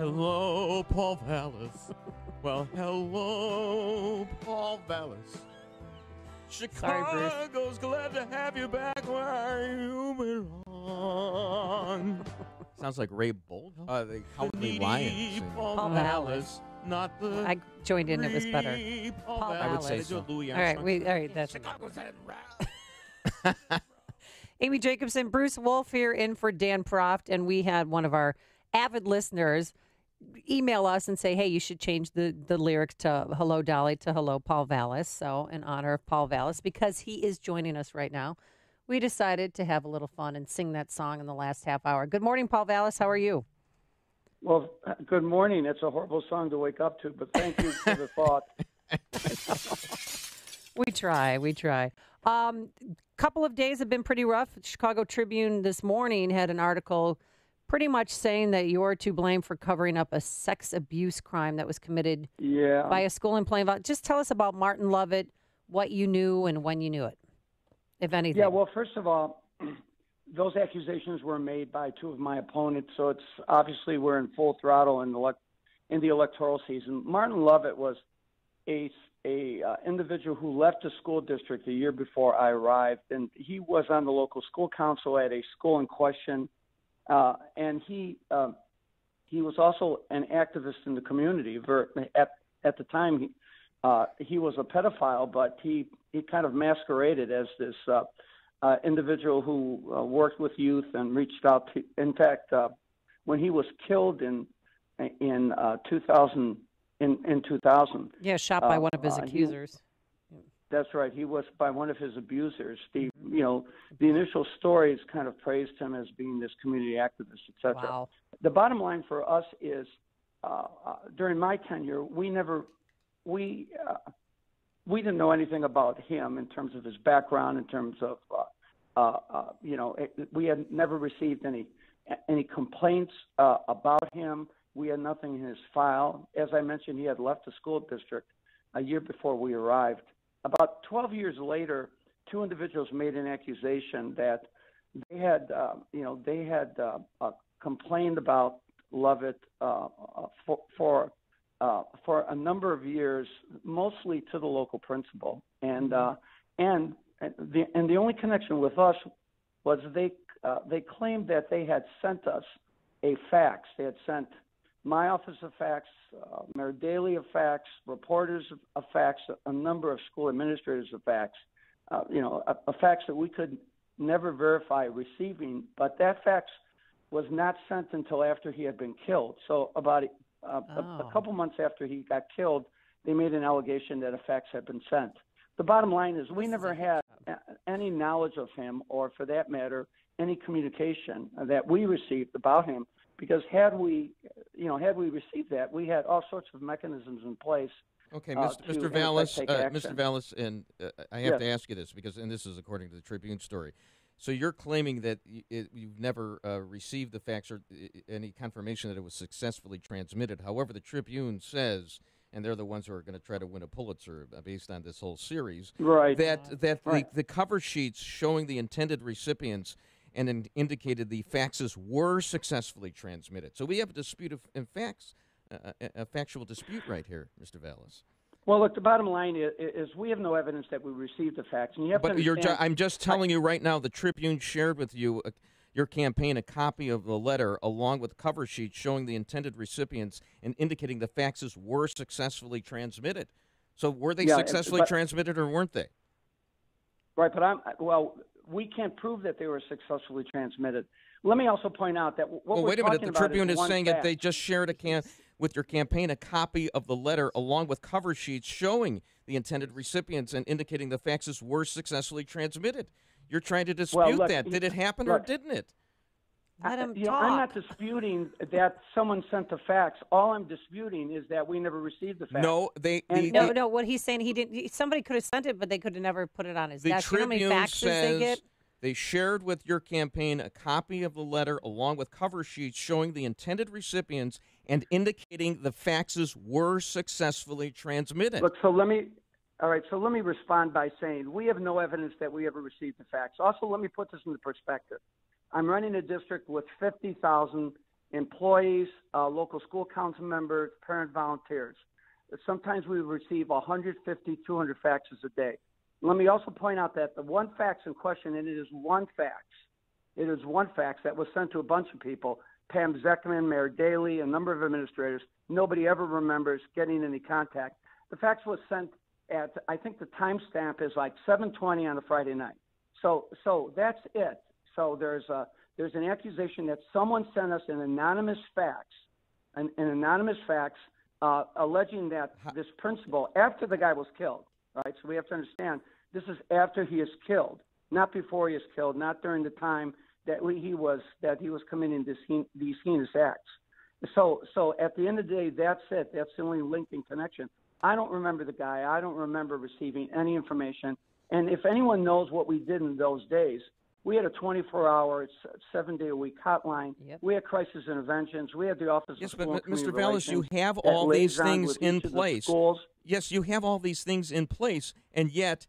Hello, Paul Vallas. Well, hello, Paul Vallas. Chicago's glad to have you back where you belong. Sounds like Ray Bolton. The Cowardly Lion. Paul Vallas. Not the I joined in. It was better. Paul Vallas. I would say so. All right, that's Chicago's head. Amy Jacobson, Bruce Wolf here in for Dan Proft, and we had one of our avid listeners email us and say, hey, you should change the lyric to Hello Dolly to Hello Paul Vallas. So in honor of Paul Vallas, because he is joining us right now, we decided to have a little fun and sing that song in the last half hour. Good morning, Paul Vallas. How are you? Well, good morning. It's a horrible song to wake up to, but thank you for the thought. We try. Couple of days have been pretty rough. Chicago Tribune this morning had an article pretty much saying that you're to blame for covering up a sex abuse crime that was committed by a school in Plainville. Just tell us about Martin Lovett, what you knew and when you knew it, if anything. Yeah, well, first of all, those accusations were made by two of my opponents, so it's obviously we're in full throttle in the electoral season. Martin Lovett was a individual who left the school district a year before I arrived, and he was on the local school council at a school in question, and he was also an activist in the community. At the time, he was a pedophile, but he kind of masqueraded as this individual who worked with youth and reached out to. In fact, when he was killed in 2000. In 2000. Yeah, shot by one of his accusers. That's right. He was by one of his abusers. The initial stories kind of praised him as being this community activist, etc. Wow. The bottom line for us is, during my tenure, we didn't know anything about him in terms of his background, in terms of, we had never received any complaints about him. We had nothing in his file. As I mentioned, he had left the school district a year before we arrived. About 12 years later, two individuals made an accusation that they had complained about Lovett for a number of years, mostly to the local principal, and the only connection with us was they claimed that they had sent us a fax. They had sent my office of fax, Mayor Daley of fax, reporters of fax, a number of school administrators of fax, a fax that we could never verify receiving, but that fax was not sent until after he had been killed. So about a couple months after he got killed, they made an allegation that a fax had been sent. The bottom line is we never had any knowledge of him, or for that matter, any communication that we received about him. Because had we received that, we had all sorts of mechanisms in place. Okay, Mr. Vallas, and I have to ask you this and this is according to the Tribune story. So you're claiming that you've never received the fax or any confirmation that it was successfully transmitted. However, the Tribune says, and they're the ones who are going to try to win a Pulitzer based on this whole series, right? The cover sheets showing the intended recipients and indicated the faxes were successfully transmitted. So we have a dispute in facts, a factual dispute right here, Mr. Vallas. Well, look, the bottom line is we have no evidence that we received the fax. And you have I'm just telling you right now, the Tribune shared with you, your campaign, a copy of the letter along with cover sheets showing the intended recipients and indicating the faxes were successfully transmitted. So were they successfully transmitted or weren't they? Right, but we can't prove that they were successfully transmitted. Let me also point out that wait a minute. The Tribune is saying that they just shared with your campaign a copy of the letter along with cover sheets showing the intended recipients and indicating the faxes were successfully transmitted. You're trying to dispute that. Did it happen or didn't it? Let him talk. I'm not disputing that someone sent a fax. All I'm disputing is that we never received the fax. No, no. What he's saying, he didn't. Somebody could have sent it, but they could have never put it on his desk. The Tribune you know how many faxes says they get? They shared with your campaign a copy of the letter along with cover sheets showing the intended recipients and indicating the faxes were successfully transmitted. Look, so let me respond by saying we have no evidence that we ever received the fax. Also, let me put this into perspective. I'm running a district with 50,000 employees, local school council members, parent volunteers. Sometimes we receive 150, 200 faxes a day. Let me also point out that the one fax in question, and it is one fax that was sent to a bunch of people, Pam Zeckman, Mayor Daley, a number of administrators. Nobody ever remembers getting any contact. The fax was sent at, I think the timestamp is like 7:20 on a Friday night. So that's it. So there's an accusation that someone sent us an anonymous fax, alleging that this principal, after the guy was killed, right? So we have to understand this is after he is killed, not before he is killed, not during the time that he was committing these heinous acts. So at the end of the day, that's it. That's the only link in connection. I don't remember the guy. I don't remember receiving any information. And if anyone knows what we did in those days, we had a 24-hour, 7-day-a-week hotline. Yep. We had crisis interventions. We had the Office of School and Community Mr. Vallas, you Relations have all these things in with each of the place. schools. Yes, you have all these things in place, and yet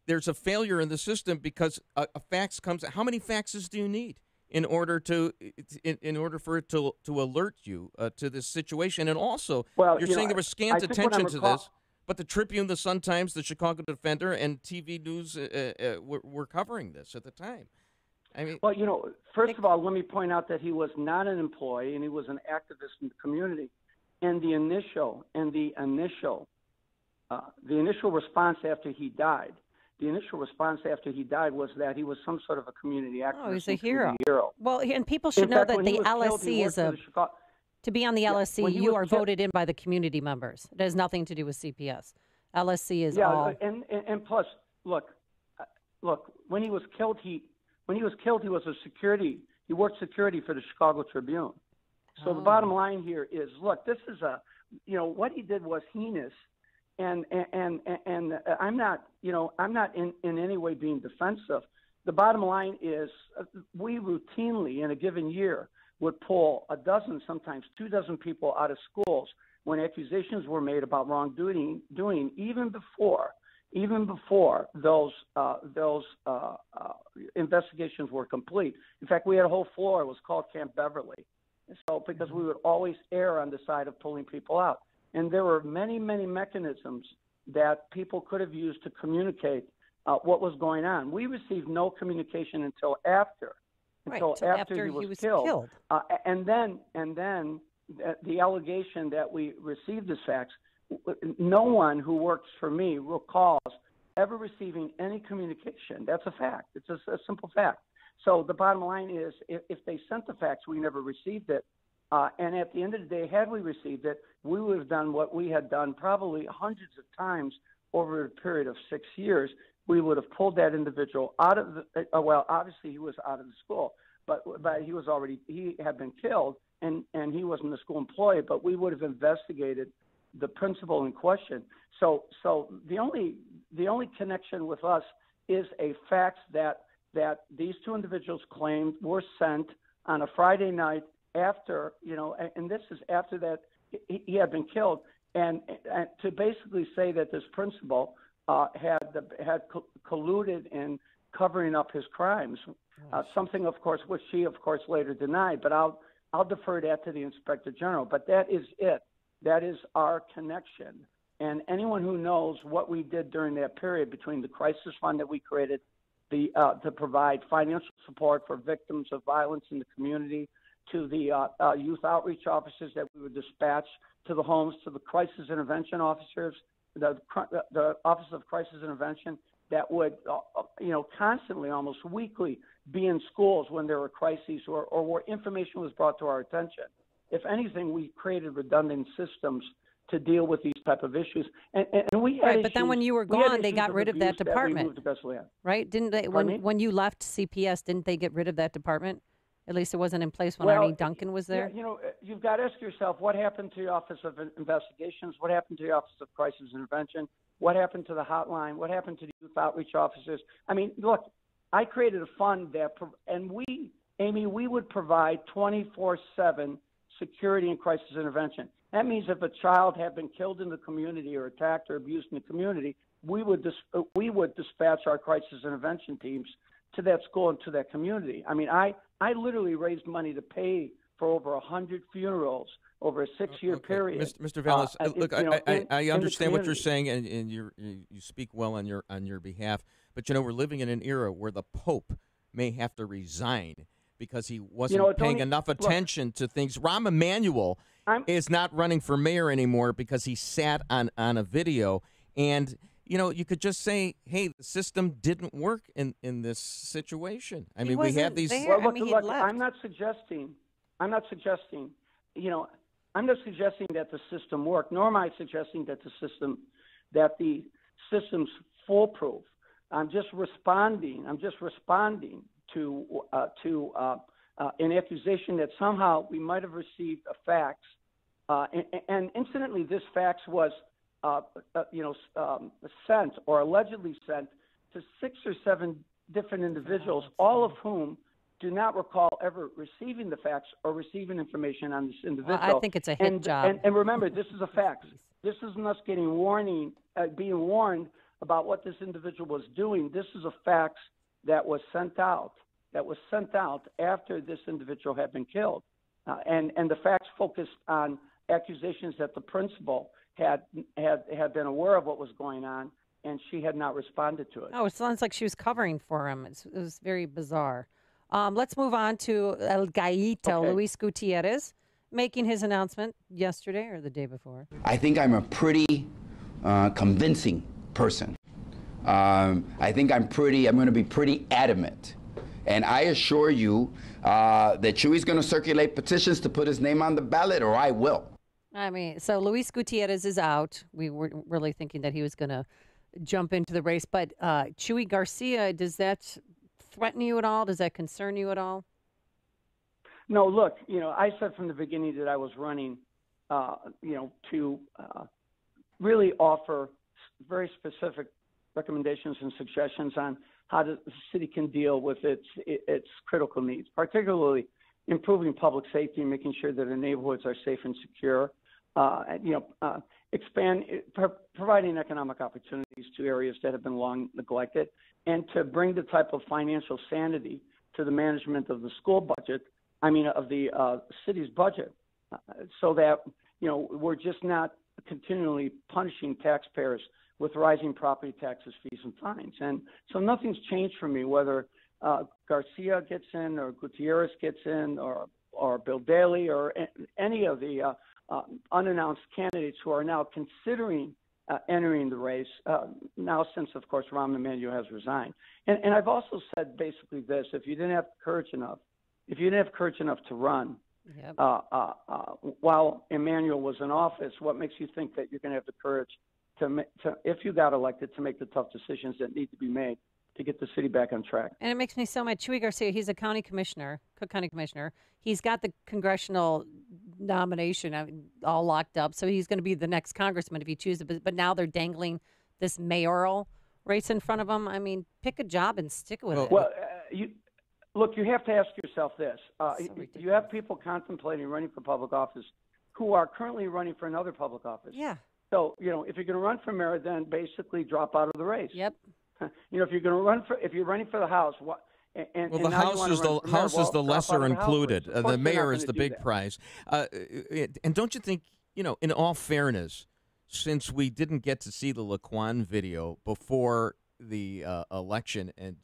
there's a failure in the system because a fax comes. How many faxes do you need in order for it to alert you to this situation? And also, you're saying there was scant attention to this, but the Tribune, the Sun-Times, the Chicago Defender, and TV News were covering this at the time. I mean, well, first of all, let me point out that he was not an employee and he was an activist in the community. And the initial response after he died. The initial response after he died was that he was some sort of a community activist. Oh, he's a hero. Well, and people should know that the LSC is to be on the LSC, you are voted in by the community members. It has nothing to do with CPS. LSC is all. And plus, look, when he was killed, he was a security. He worked security for the Chicago Tribune. So the bottom line here is, look, this is what he did was heinous. And I'm not in any way being defensive. The bottom line is we routinely in a given year would pull a dozen, sometimes 24 people out of schools when accusations were made about wrongdoing, even before those investigations were complete. In fact, we had a whole floor. It was called Camp Beverly. So because we would always err on the side of pulling people out. And there were many, many mechanisms that people could have used to communicate what was going on. We received no communication until after he was killed. And then the allegation that we received this fax, no one who works for me recalls ever receiving any communication. That's a fact. It's a simple fact. So the bottom line is, if they sent the fax, we never received it. And at the end of the day, had we received it, we would have done what we had done probably hundreds of times over a period of 6 years. We would have pulled that individual out of the, obviously he was out of the school, but he had been killed and he wasn't a school employee, but we would have investigated the principal in question. So the only connection with us is a fax that these two individuals claimed were sent on a Friday night after, and this is after that he had been killed, and to basically say that this principal had colluded in covering up his crimes, something of course which she of course later denied. But I'll defer that to the Inspector General. But that is it. That is our connection. And anyone who knows what we did during that period between the crisis fund that we created, to provide financial support for victims of violence in the community, to the youth outreach officers that we would dispatch to the homes, to the crisis intervention officers, the Office of Crisis Intervention that would, constantly, almost weekly, be in schools when there were crises or where information was brought to our attention. If anything, we created redundant systems to deal with these type of issues. And we had issues, but then when you were gone, they got rid of that department, right? Didn't they? When you left CPS, didn't they get rid of that department? At least it wasn't in place when Arnie Duncan was there. Yeah, you've got to ask yourself, what happened to the Office of Investigations? What happened to the Office of Crisis Intervention? What happened to the hotline? What happened to the youth outreach officers? I mean, look, I created a fund and we would provide 24/7 security and crisis intervention. That means if a child had been killed in the community or attacked or abused in the community, we would dispatch our crisis intervention teams to that school and to that community. I mean, I literally raised money to pay for over 100 funerals over a 6-year period. Mr. Vallas, look, I understand what you're saying, and you speak well on your behalf. But we're living in an era where the Pope may have to resign because he wasn't paying enough attention to things. Rahm Emanuel is not running for mayor anymore because he sat on a video. And, you could just say, hey, the system didn't work in this situation. I mean, we have these. Well, look, I'm not suggesting, I'm not suggesting that the system worked, nor am I suggesting that the system's foolproof. I'm just responding to an accusation that somehow we might have received a fax, and incidentally, this fax was sent or allegedly sent to 6 or 7 different individuals, all of whom do not recall ever receiving the fax or receiving information on this individual. Well, I think it's a hit job. And remember, this is a fax. This isn't us being warned about what this individual was doing. This is a fax that was sent out. After this individual had been killed, and the fax focused on accusations that the principal had been aware of what was going on, and she had not responded to it. Oh, it sounds like she was covering for him. It was very bizarre. Let's move on to El Gallito, Luis Gutierrez, making his announcement yesterday or the day before. I think I'm a pretty convincing person. I think I'm going to be pretty adamant. And I assure you that Chewy's going to circulate petitions to put his name on the ballot, or I will. I mean, so Luis Gutierrez is out. We were really thinking that he was going to jump into the race. But Chuy Garcia, does that threaten you at all? Does that concern you at all? No, look, I said from the beginning that I was running, to really offer very specific recommendations and suggestions on how the city can deal with its critical needs, particularly improving public safety and making sure that our neighborhoods are safe and secure, providing economic opportunities to areas that have been long neglected, and to bring the type of financial sanity to the management of the school budget, of the city's budget, so that, we're just not continually punishing taxpayers with rising property taxes, fees, and fines. And so nothing's changed for me, whether Garcia gets in or Gutierrez gets in or Bill Daley or any of the unannounced candidates who are now considering entering the race, now since, of course, Rahm Emanuel has resigned. And I've also said basically this: if you didn't have courage enough to run, yep, while Emanuel was in office, what makes you think that you're going to have the courage to, if you got elected, to make the tough decisions that need to be made to get the city back on track? And it makes me so mad. Chuy Garcia, he's a Cook County commissioner. He's got the congressional nomination all locked up, so he's going to be the next congressman if he chooses. But now they're dangling this mayoral race in front of him. I mean, pick a job and stick with it. Well, you have to ask yourself this. You have people contemplating running for public office who are currently running for another public office. Yeah. So, if you're going to run for mayor, then basically drop out of the race. Yep. If you're running for the House, the House is the lesser included. The mayor is the big prize. And don't you think, in all fairness, since we didn't get to see the Laquan video before the election, and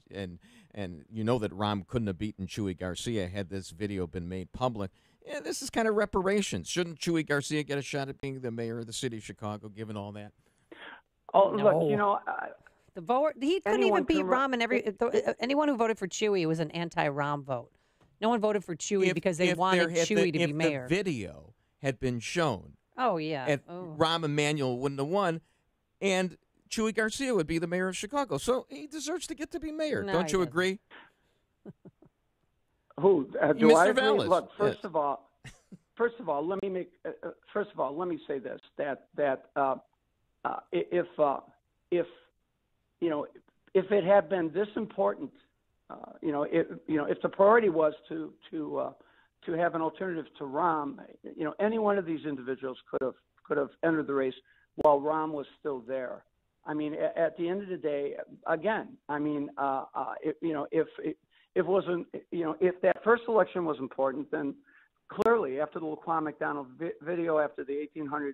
that Rahm couldn't have beaten Chuy Garcia had this video been made public. Yeah, this is kind of reparations. Shouldn't Chuy Garcia get a shot at being the mayor of the city of Chicago, given all that? Oh, no. Look, the vote, he couldn't even beat Rahm, and anyone who voted for Chuy was an anti-Rahm vote. No one voted for Chuy because they wanted Chuy to be mayor. If the video had been shown, Rahm Emanuel wouldn't have won, and Chuy Garcia would be the mayor of Chicago. So he deserves to get to be mayor. No, Don't you agree? Who do Mr. I agree? Vallas. Look, first of all, let me say this: that if it had been this important, if the priority was to have an alternative to Rahm, any one of these individuals could have entered the race while Rahm was still there. I mean, at the end of the day, again, if that first election was important, then clearly, after the Laquan McDonald video, after the $1,800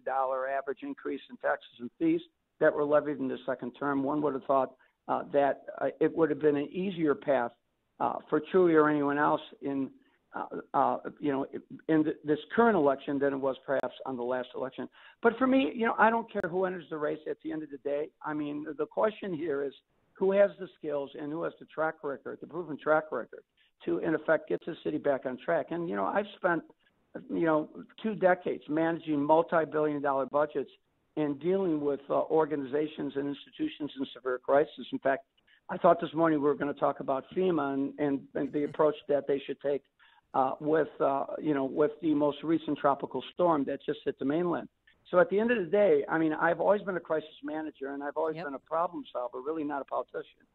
average increase in taxes and fees that were levied in the second term, one would have thought that it would have been an easier path for Chewy or anyone else in this current election than it was perhaps on the last election. But for me, I don't care who enters the race at the end of the day. I mean, the question here is who has the skills and who has the track record, the proven track record, to, in effect, get the city back on track. And, I've spent, 2 decades managing multi-billion-dollar budgets and dealing with organizations and institutions in severe crisis. In fact, I thought this morning we were going to talk about FEMA and the approach that they should take with the most recent tropical storm that just hit the mainland. So at the end of the day, I mean, I've always been a crisis manager, and I've always been a problem solver, really not a politician.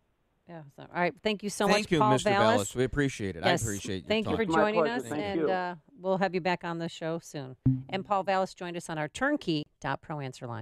Yeah. So, all right. Thank you so much, Paul Paul Mr. Vallas. We appreciate it. Yes. I appreciate you. Thank you for talking. joining us, Thank and you. we'll have you back on the show soon. And Paul Vallas joined us on our turnkey.pro answer line.